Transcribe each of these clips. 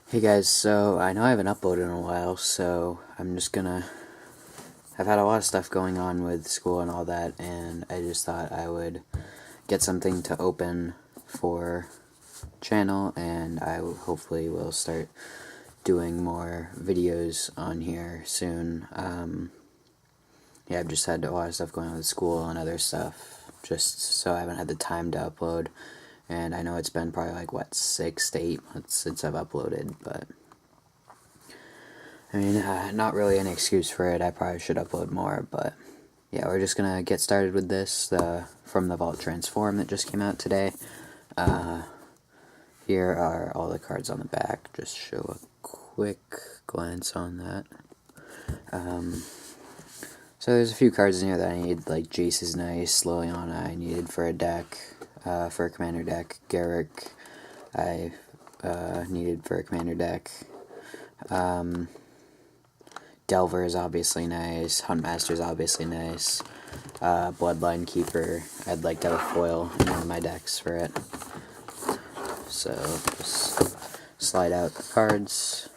Hey guys, so I know I haven't uploaded in a while, so I've had a lot of stuff going on with school and all that, and I just thought I would get something to open for channel, and hopefully will start doing more videos on here soon. Yeah, I've just had a lot of stuff going on with school and other stuff, just so I haven't had the time to upload. And I know it's been probably like, what, 6 to 8 months since I've uploaded, but I mean, not really an excuse for it. I probably should upload more, but yeah, we're just gonna get started with this from the Vault Transform that just came out today. Here are all the cards on the back. Just show a quick glance on that. So there's a few cards in here that I need, like Jace is nice, Liliana I needed for a deck, for a commander deck, Garrick I needed for a commander deck. Delver is obviously nice, Huntmaster is obviously nice, Bloodline Keeper, I'd like to have a foil in one of my decks for it. So, just slide out the cards,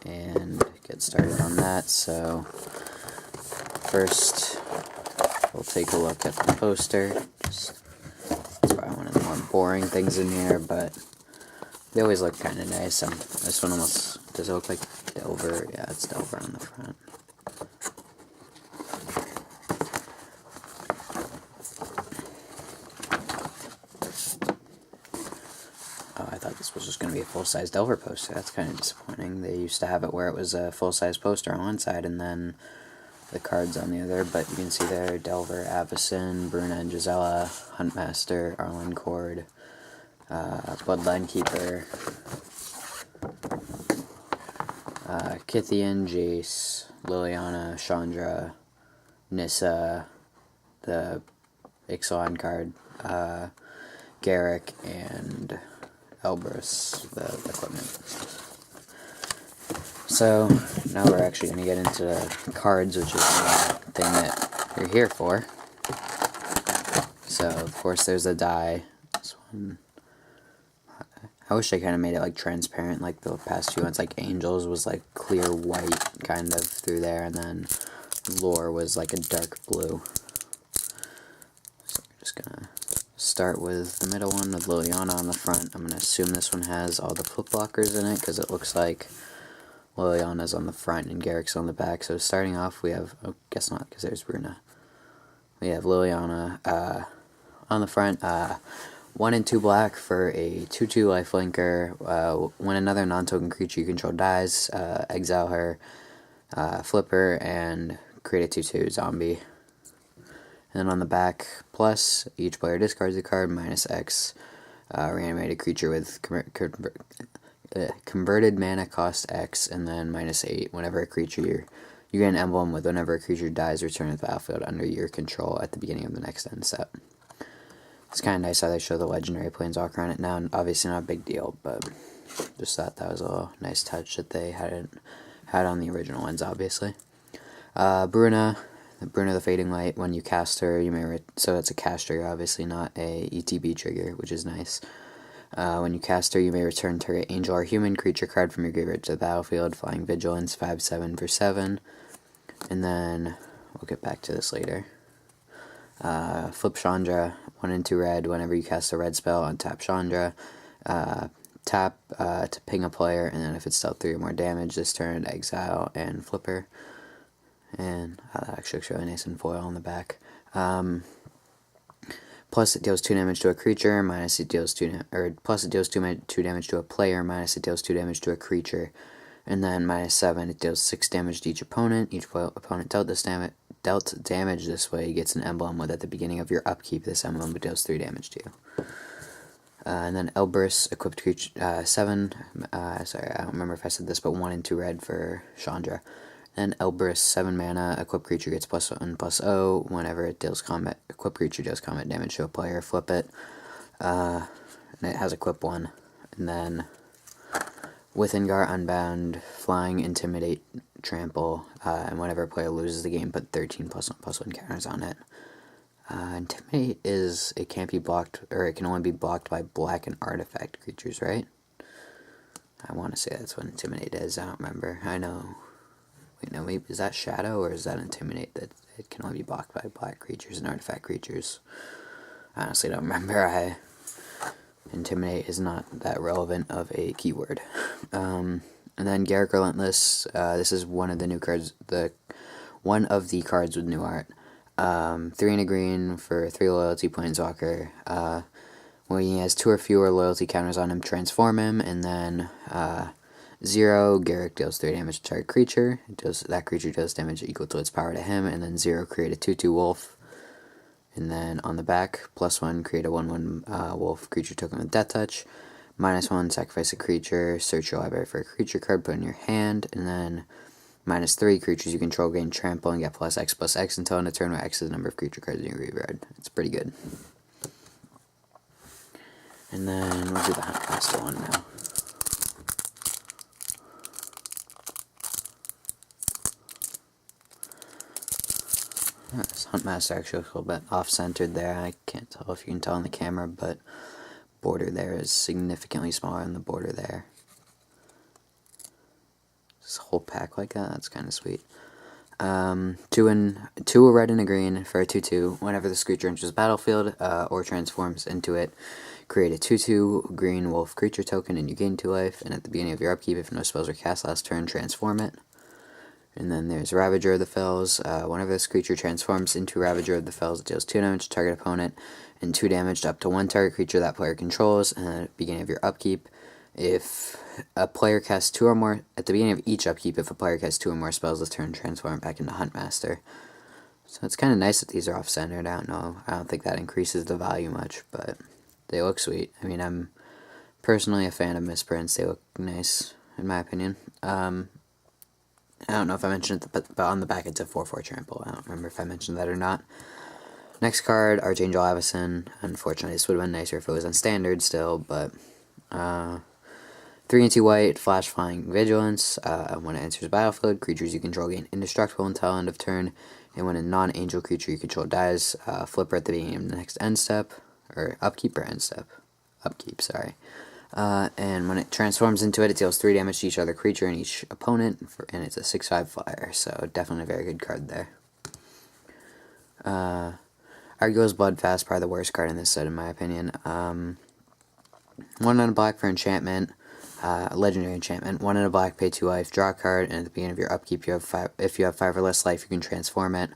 and get started on that. So, first, we'll take a look at the poster. It's probably one of the more boring things in here, but they always look kind of nice. This one almost, does it look like Delver? Yeah, it's Delver on the front. Oh, I thought this was just going to be a full-size Delver poster. That's kind of disappointing. They used to have it where it was a full-size poster on one side and then the cards on the other, but you can see there Delver, Avacyn, Bruna and Gisela, Huntmaster, Arlen Cord, Bloodline Keeper, Kythian, Jace, Liliana, Chandra, Nissa, the Ixalan card, Garrick, and Elbrus, the equipment. So, now we're actually going to get into cards, which is the thing that you're here for. So, of course, there's a die. This one, I wish I kind of made it like transparent, like the past few ones. Like Angels was like clear white, kind of through there, and then Lore was like a dark blue. So I'm just gonna start with the middle one with Liliana on the front. I'm gonna assume this one has all the flip blockers in it because it looks like Liliana's on the front and Garrick's on the back. So starting off, we have, oh, guess not, because there's Bruna. We have Liliana on the front. 1 and 2 black for a 2/2 lifelinker. When another non-token creature you control dies, exile her, flip her, and create a 2/2 zombie. And then on the back, plus, each player discards a card, minus X. Reanimated creature with converted mana cost X, and then minus 8. Whenever a creature you get an emblem with whenever a creature dies, return to the battlefield under your control at the beginning of the next end step. It's kind of nice how they show the legendary planeswalker on it now, and obviously not a big deal, but just thought that was a little nice touch that they hadn't had on the original ones, obviously. Bruna the Fading Light, when you cast her, you may so it's a cast trigger, obviously not a ETB trigger, which is nice. When you cast her, you may return target angel or human creature card from your graveyard to the battlefield, flying Vigilance, 5/7 for 7, and then, we'll get back to this later. Flip Chandra, 1 and 2 red, whenever you cast a red spell, untap Chandra, tap to ping a player, and then if it's dealt 3 or more damage this turn, exile and flip her. And that actually looks really nice in foil on the back. Plus it deals 2 damage to a creature, minus it deals 2 damage to a player, minus it deals 2 damage to a creature, and then minus 7 it deals 6 damage to each opponent. Each opponent dealt damage this way gets an emblem with at the beginning of your upkeep. This emblem deals 3 damage to you. And then Elbrus, equipped creature, 7, sorry, I don't remember if I said this, but 1 and 2 red for Chandra. Then Elbrus, 7 mana, equipped creature gets +1/+0, whenever it deals combat, equipped creature deals combat damage to a player, flip it. And it has equip 1. And then Withingar Unbound, Flying, Intimidate, Trample, and whenever a player loses the game, put 13 +1/+1 counters on it. Intimidate is, it can't be blocked, or it can only be blocked by black and artifact creatures, right? I want to say that's what Intimidate is. I don't remember. I know. Wait, no, maybe is that Shadow or is that Intimidate that it can only be blocked by black creatures and artifact creatures? I honestly don't remember. Intimidate is not that relevant of a keyword. And then Garrick Relentless. This is one of the new cards. One of the cards with new art. 3 and a green for 3 loyalty planeswalker. When he has 2 or fewer loyalty counters on him, transform him, and then 0, Garrick deals 3 damage to target creature. That creature does damage equal to its power to him, and then 0, create a 2/2 wolf. And then on the back, +1, create a 1/1 wolf creature token with Death Touch. -1, sacrifice a creature, search your library for a creature card, put in your hand, and then -3, creatures you control gain trample and get +X until in a turn where X is the number of creature cards in your graveyard. It's pretty good. And then we'll do the Huntmaster one now. This Huntmaster actually looks a little bit off-centered there. I can't tell if you can tell on the camera, but border there is significantly smaller than the border there. This whole pack like that, that's kind of sweet. 2 a red and a green for a 2/2. Whenever this creature enters the battlefield or transforms into it, create a 2/2 green wolf creature token and you gain 2 life. And at the beginning of your upkeep, if no spells are cast last turn, transform it. And then there's Ravager of the Fells. Whenever this creature transforms into Ravager of the Fells, it deals 2 damage to target opponent and 2 damage to up to 1 target creature that player controls. And then at the beginning of your upkeep, if a player casts 2 or more, at the beginning of each upkeep, if a player casts 2 or more spells this turn, transform it back into Huntmaster. So it's kind of nice that these are off-centered. I don't think that increases the value much, but they look sweet. I mean, I'm personally a fan of misprints. They look nice, in my opinion. I don't know if I mentioned it, but on the back it's a 4/4 trample. I don't remember if I mentioned that or not. Next card, Archangel Avacyn. Unfortunately, this would have been nicer if it was on standard still, but 3 and 2 white, flash flying vigilance. When it enters the battlefield, creatures you control gain indestructible until end of turn, and when a non-angel creature you control dies, flip her at the beginning of the next end step, or upkeep or end step? Upkeep, sorry. And when it transforms into it, it deals 3 damage to each other creature and each opponent, and it's a 6/5 flyer, so definitely a very good card there. Arguel's Bloodfast, probably the worst card in this set in my opinion. 1 and a black for enchantment, legendary enchantment. 1 and a black, pay 2 life, draw a card, and at the beginning of your upkeep, if you have 5 or less life, you can transform it.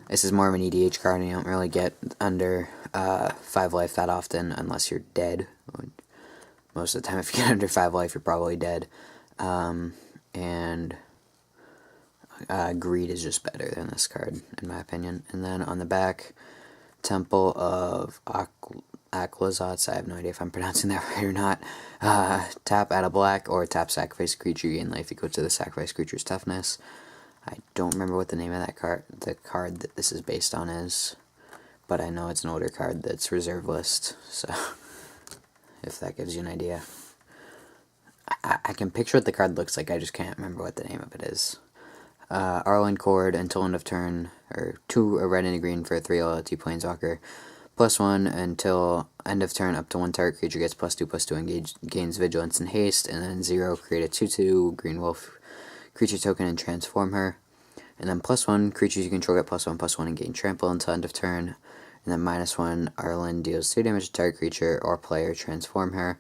This is more of an EDH card, and you don't really get under 5 life that often unless you're dead. Most of the time, if you get under 5 life, you're probably dead. And Greed is just better than this card, in my opinion. And then on the back, Temple of Aklazotz. I have no idea if I'm pronouncing that right or not. Tap, add a black, or tap, sacrifice a creature, you gain life equal to the sacrifice creature's toughness. I don't remember what the name of that card, the card that this is based on is, but I know it's an older card that's reserve list, so if that gives you an idea. I can picture what the card looks like, I just can't remember what the name of it is. Arlen Cord, until end of turn, or 2 a red and a green for a 3 loyalty planeswalker. +1 until end of turn, up to 1 target creature gets +2/+2 and gains vigilance and haste, and then 0, create a 2/2 green wolf creature token and transform her. And then +1, creatures you control get +1/+1 and gain trample until end of turn. And then -1, Arlen deals 2 damage to target creature or player, transform her.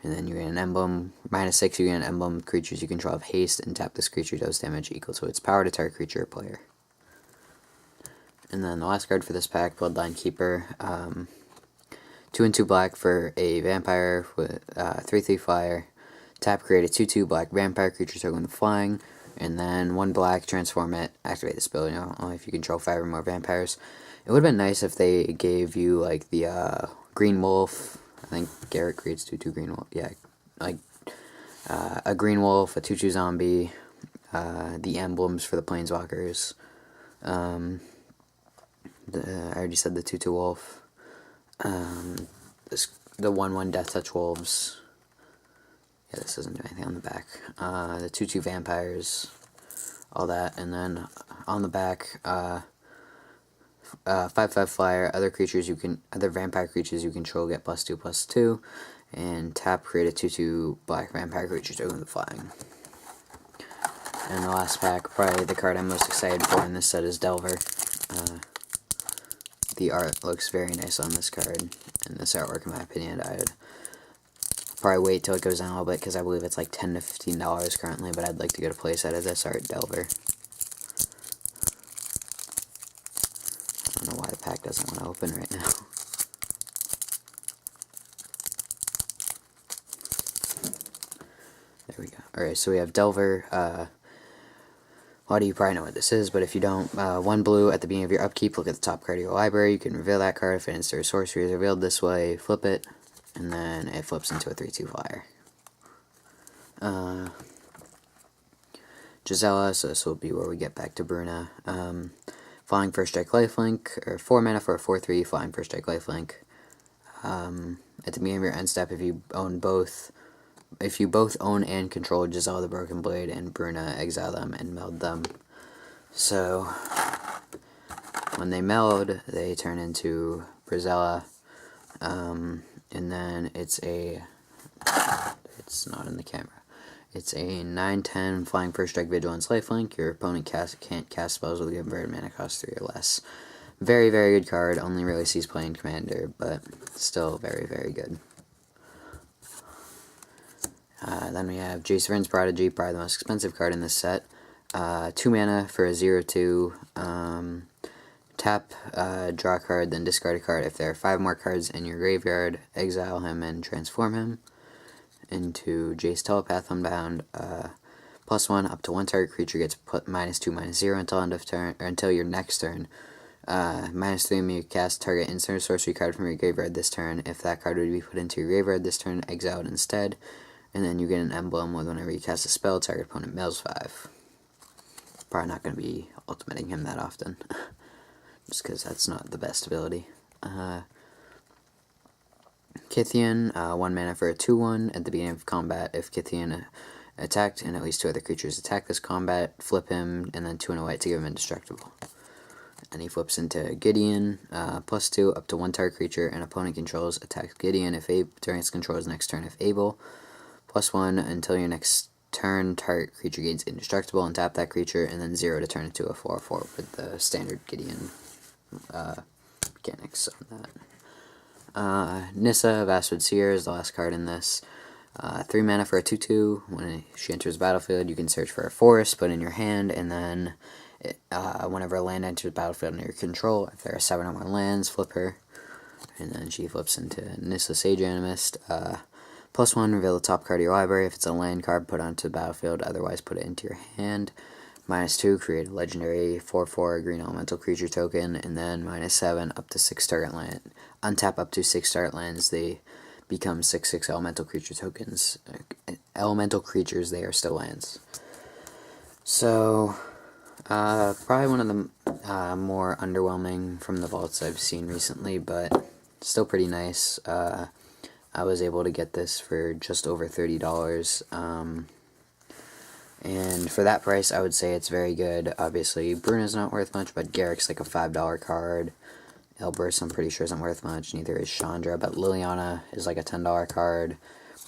And then you get an emblem. -6, you get an emblem. Creatures you control have haste, and tap this creature does damage equal to its power to target creature or player. And then the last card for this pack, Bloodline Keeper. 2 and 2 black for a vampire with 3/3 flyer. Tap, create a 2/2 black vampire creature token with flying. And then 1 black, transform it, activate this ability only if you control 5 or more vampires. It would have been nice if they gave you like the green wolf. I think Garrett creates 2/2 green wolf. Yeah, like a green wolf, a 2/2 zombie, the emblems for the planeswalkers. I already said the 2/2 wolf. The 1/1 Death Touch wolves. Yeah, this doesn't do anything on the back. The 2/2 vampires, all that, and then on the back, 5/5 flyer. Other vampire creatures you control get +2/+2, and tap, create a 2/2 black vampire creature token with flying. And the last pack, probably the card I'm most excited for in this set is Delver. The art looks very nice on this card, and this artwork, in my opinion, I'd probably wait till it goes down a little bit, because I believe it's like $10 to $15 currently, but I'd like to get a place out of this art Delver. I don't know why the pack doesn't want to open right now. There we go. Alright, so we have Delver. A lot of you probably know what this is, but if you don't, 1 blue at the beginning of your upkeep, look at the top card of your library. You can reveal that card. If an instant or sorcery is revealed this way, flip it, and then it flips into a 3/2 flyer. Gisela, so this will be where we get back to Bruna. Flying First Strike Lifelink, or 4 mana for a 4/3, Flying First Strike Lifelink. At the beginning of your end step, if you both own and control Gisela the Broken Blade and Bruna, exile them and meld them. So when they meld, they turn into Brizella, and then it's not in the camera. It's a 9/10 Flying First Strike Vigilance Lifelink. Your opponent can't cast spells with a converted mana cost 3 or less. Very, very good card. Only really sees play in Commander, but still very, very good. Then we have Jace Vryn's Prodigy, probably the most expensive card in this set. 2 mana for a 0/2. Tap, draw a card, then discard a card. If there are 5 more cards in your graveyard, exile him and transform him into Jace Telepath Unbound. +1, up to 1 target creature gets put -2/-0 until end of turn, or until your next turn. -3 when you cast target instant or sorcery card from your graveyard this turn. If that card would be put into your graveyard this turn, exile it instead. And then you get an emblem with whenever you cast a spell, target opponent mills 5. Probably not going to be ultimating him that often, just because that's not the best ability. Kythian, 1 mana for a 2/1. At the beginning of combat, if Kythian attacked and at least 2 other creatures attack this combat, flip him, and then 2 and a white to give him indestructible. And he flips into Gideon, +2, up to 1 target creature and opponent controls attacks Gideon if during its control's next turn if able. +1 until your next turn, target creature gains indestructible, and tap that creature, and then 0 to turn it into a 4/4 with the standard Gideon mechanics on that. Nissa, Vastwood Seer, is the last card in this. 3 mana for a 2/2. When she enters the battlefield, you can search for a forest, put in your hand, and then whenever a land enters the battlefield under your control, if there are 7 or more lands, flip her. And then she flips into Nissa, Sage Animist. +1, reveal the top card of your library. If it's a land card, put it onto the battlefield, otherwise put it into your hand. -2, create a legendary 4/4 green elemental creature token, and then -7, up to 6 target land. Untap up to 6 target lands, they become 6/6 elemental creature tokens. Elemental creatures, they are still lands. So, probably one of the more underwhelming from the vaults I've seen recently, but still pretty nice. I was able to get this for just over $30, and for that price, I would say it's very good. Obviously, Bruna's not worth much, but Garrick's like a $5 card. Elbrus, I'm pretty sure, isn't worth much. Neither is Chandra, but Liliana is like a $10 card.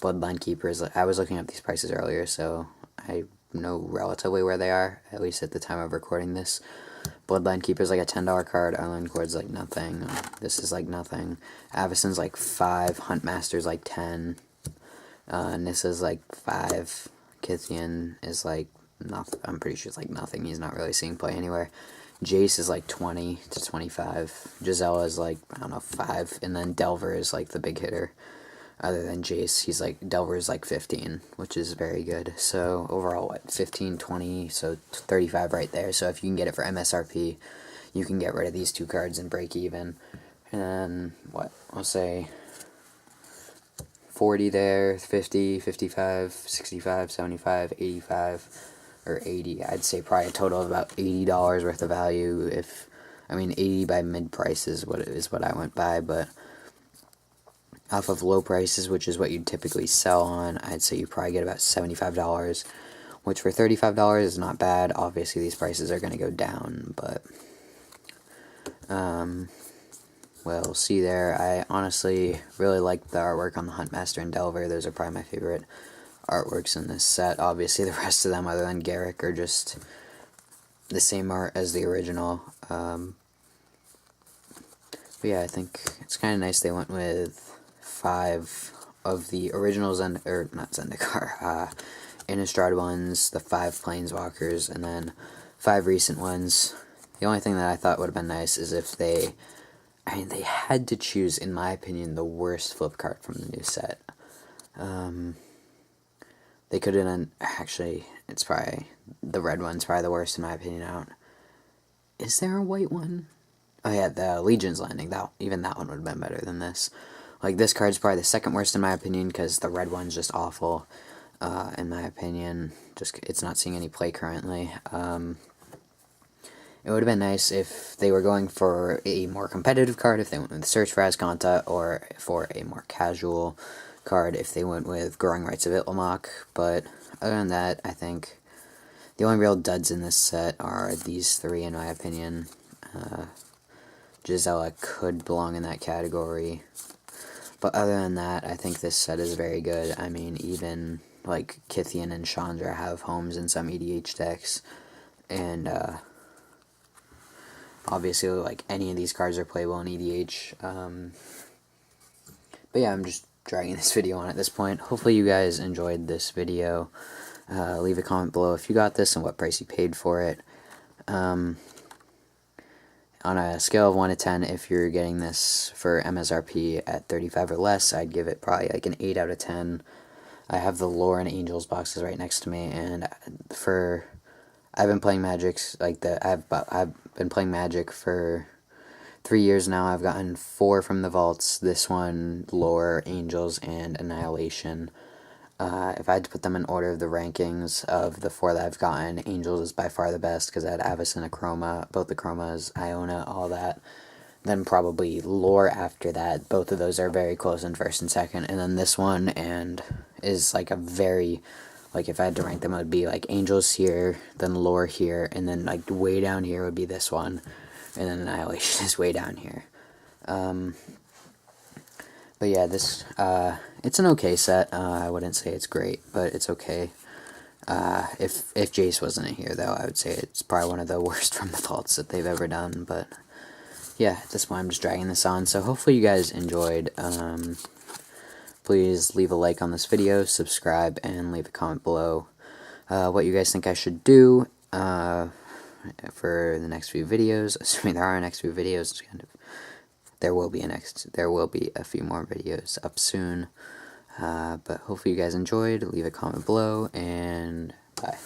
Bloodline Keeper is, I was looking up these prices earlier, so I know relatively where they are, at least at the time of recording this. Bloodline Keeper is like a $10 card. Island Chord's like nothing. This is like nothing. Avacyn's like 5. Huntmaster's like 10. Nissa's like 5. Kythian is like nothing. I'm pretty sure it's like nothing. He's not really seeing play anywhere. Jace is like 20 to 25. Gisela is like, I don't know, 5. And then Delver is like the big hitter. Other than Jace, Delver is like 15, which is very good. So overall, what, 15, 20, so 35 right there. So if you can get it for MSRP, you can get rid of these 2 cards and break even. And then, what, I'll say 40 there, 50, 55, 65, 75, 85, or 80. I'd say probably a total of about $80 worth of value. I mean, 80 by mid-price is what I went by, but off of low prices, which is what you'd typically sell on, I'd say you probably get about $75, which for $35 is not bad. Obviously, these prices are going to go down, but will see there. I honestly really like the artwork on the Huntmaster and Delver. Those are probably my favorite artworks in this set. Obviously, the rest of them, other than Garrick, are just the same art as the original. But yeah, I think it's kind of nice they went with 5 of the original not Zendikar, Innistrad ones, the 5 Planeswalkers, and then 5 recent ones. The only thing that I thought would have been nice is if they had to choose, in my opinion, the worst flip card from the new set. They could have done, actually, it's probably, the red one's probably the worst in my opinion. Is there a white one? Oh yeah, the Legion's Landing. Even that one would have been better than this. Like, this card's probably the second worst in my opinion, because the red one's just awful, in my opinion. Just, it's not seeing any play currently. It would have been nice if they were going for a more competitive card, if they went with Search for Azcanta, or for a more casual card, if they went with Growing Rights of Itlimoc. But other than that, I think the only real duds in this set are these 3, in my opinion. Gisela could belong in that category. But other than that, I think this set is very good. I mean, even, like, Kithian and Chandra have homes in some EDH decks. And, obviously, like, any of these cards are playable in EDH. But yeah, I'm just dragging this video on at this point. Hopefully you guys enjoyed this video. Leave a comment below if you got this and what price you paid for it. On a scale of 1 to 10, if you're getting this for MSRP at 35 or less, I'd give it probably like an 8 out of 10. I have the Lore and Angels boxes right next to me, and I've been playing Magic I've been playing Magic for 3 years now. I've gotten 4 from the vaults. This one, Lore, Angels, and Annihilation. If I had to put them in order of the rankings of the 4 that I've gotten, Angels is by far the best, because I had Avis and Achroma, both the Chromas, Iona, all that. Then probably Lore after that. Both of those are very close in first and second. And then this one is like a very, like, if I had to rank them, it would be like Angels here, then Lore here, and then like way down here would be this one. And then Annihilation is way down here. But yeah, this, it's an okay set. I wouldn't say it's great, but it's okay. If Jace wasn't in here, though, I would say it's probably one of the worst from the vaults that they've ever done. But yeah, at this point, I'm just dragging this on. So hopefully you guys enjoyed. Please leave a like on this video, subscribe, and leave a comment below what you guys think I should do for the next few videos. Assuming there are next few videos, there will be a few more videos up soon. But hopefully you guys enjoyed. Leave a comment below, and bye.